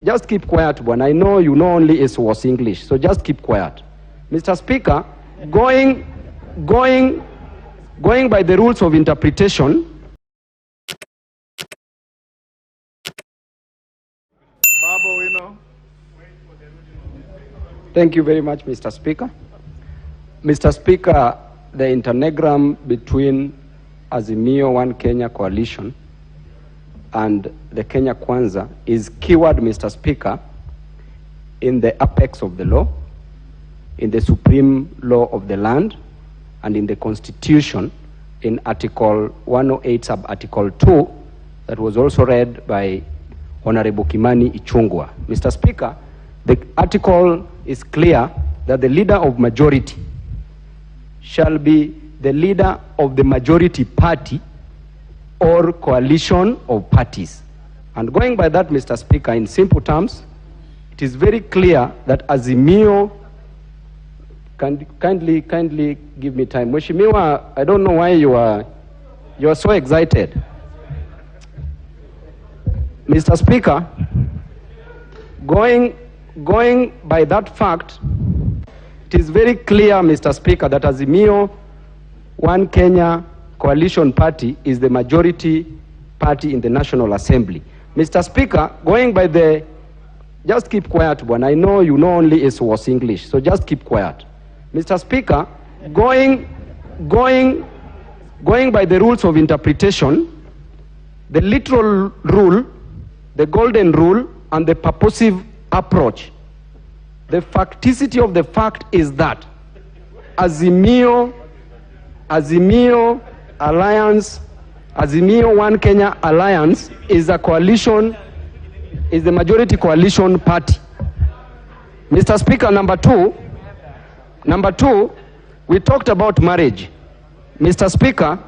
Just keep quiet, Bwana. I know you know only is was English, so just keep quiet. Mr. Speaker, going by the rules of interpretation. Babu Owino. Thank you very much, Mr. Speaker. Mr. Speaker, the internegram between Azimio One Kenya Coalition and the Kenya Kwanza is keyword, Mr. Speaker, in the apex of the law, in the supreme law of the land, and in the Constitution in Article 108, sub-Article 2, that was also read by Honorable Kimani Ichung'wah. Mr. Speaker, the article is clear that the leader of majority shall be the leader of the majority party or coalition of parties. And going by that, Mr. Speaker, in simple terms, it is very clear that Azimio, kindly give me time. Mheshimiwa, I don't know why you are so excited. Mr. Speaker, going by that fact, it is very clear, Mr. Speaker, that Azimio One Kenya Coalition Party is the majority party in the National Assembly. Mr. Speaker, going by the, just keep quiet, Bwana. I know you know only is was English, so just keep quiet. Mr. Speaker, going by the rules of interpretation, the literal rule, the golden rule, and the purposive approach, the facticity of the fact is that Azimio Alliance, Azimio One Kenya Alliance is a coalition, is the majority coalition party. Mr. Speaker, number two, we talked about marriage. Mr. Speaker,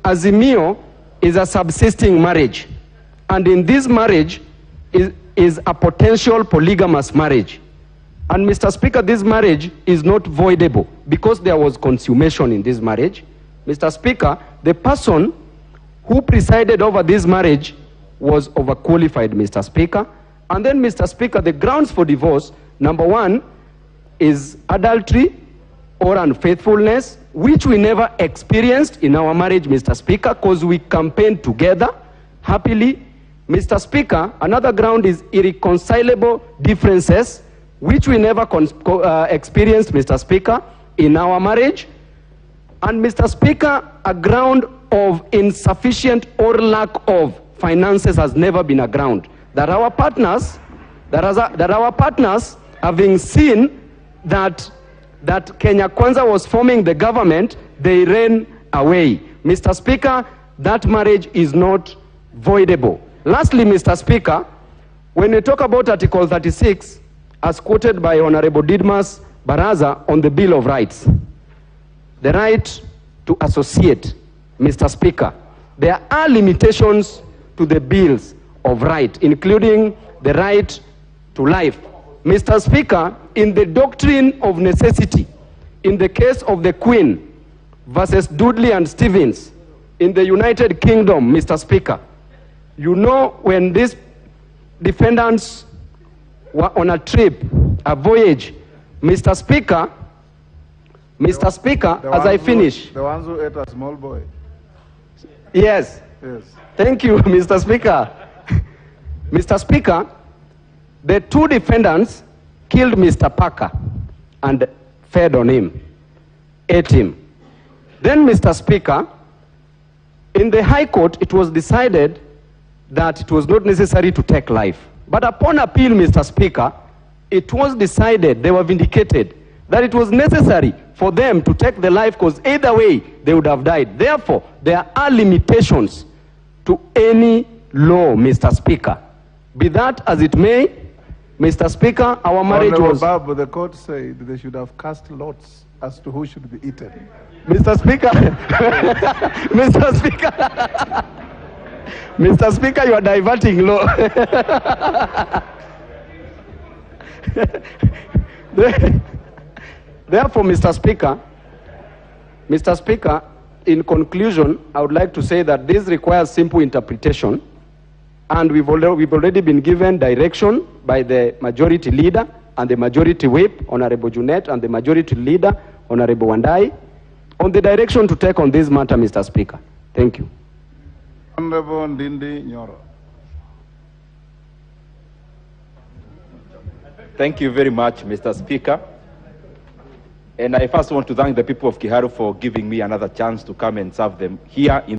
Azimio is a subsisting marriage, and in this marriage is a potential polygamous marriage. And Mr. Speaker, this marriage is not voidable because there was consummation in this marriage. Mr. Speaker, the person who presided over this marriage was overqualified, Mr. Speaker. And then, Mr. Speaker, the grounds for divorce, number one, is adultery or unfaithfulness, which we never experienced in our marriage, Mr. Speaker, because we campaigned together happily. Mr. Speaker, another ground is irreconcilable differences, which we never experienced, Mr. Speaker, in our marriage. And Mr. Speaker, a ground of insufficient or lack of finances has never been a ground. That our partners, having seen that Kenya Kwanza was forming the government, they ran away. Mr. Speaker, that marriage is not voidable. Lastly, Mr. Speaker, when we talk about Article 36, as quoted by Honorable Didmas Baraza on the Bill of Rights, the right to associate, Mr. Speaker, there are limitations to the bills of right, including the right to life. Mr. Speaker, in the doctrine of necessity, in the case of the Queen versus Dudley and Stevens in the United Kingdom, Mr. Speaker, you know, when these defendants were on a trip, a voyage, Mr. Speaker, as I finish. The ones who ate a small boy. Yes. Yes. Thank you, Mr. Speaker. Mr. Speaker, the two defendants killed Mr. Parker and fed on him, ate him. Then, Mr. Speaker, in the High Court, it was decided that it was not necessary to take life. But upon appeal, Mr. Speaker, it was decided, they were vindicated, that it was necessary for them to take the life because either way they would have died. Therefore, there are limitations to any law, Mr. Speaker. Be that as it may, Mr. Speaker, our marriage was... Babu, the court said they should have cast lots as to who should be eaten. Mr. Speaker, Mr. Speaker, Mr. Speaker, you are diverting law. Therefore, Mr. Speaker, in conclusion, I would like to say that this requires simple interpretation And we've already been given direction by the majority leader and the majority whip, Honorable Junet, and the majority leader, Honorable Wandai, on the direction to take on this matter, Mr. Speaker. Thank you. Honorable Ndindi Nyoro. Thank you very much, Mr. Speaker. And I first want to thank the people of Kiharu for giving me another chance to come and serve them here in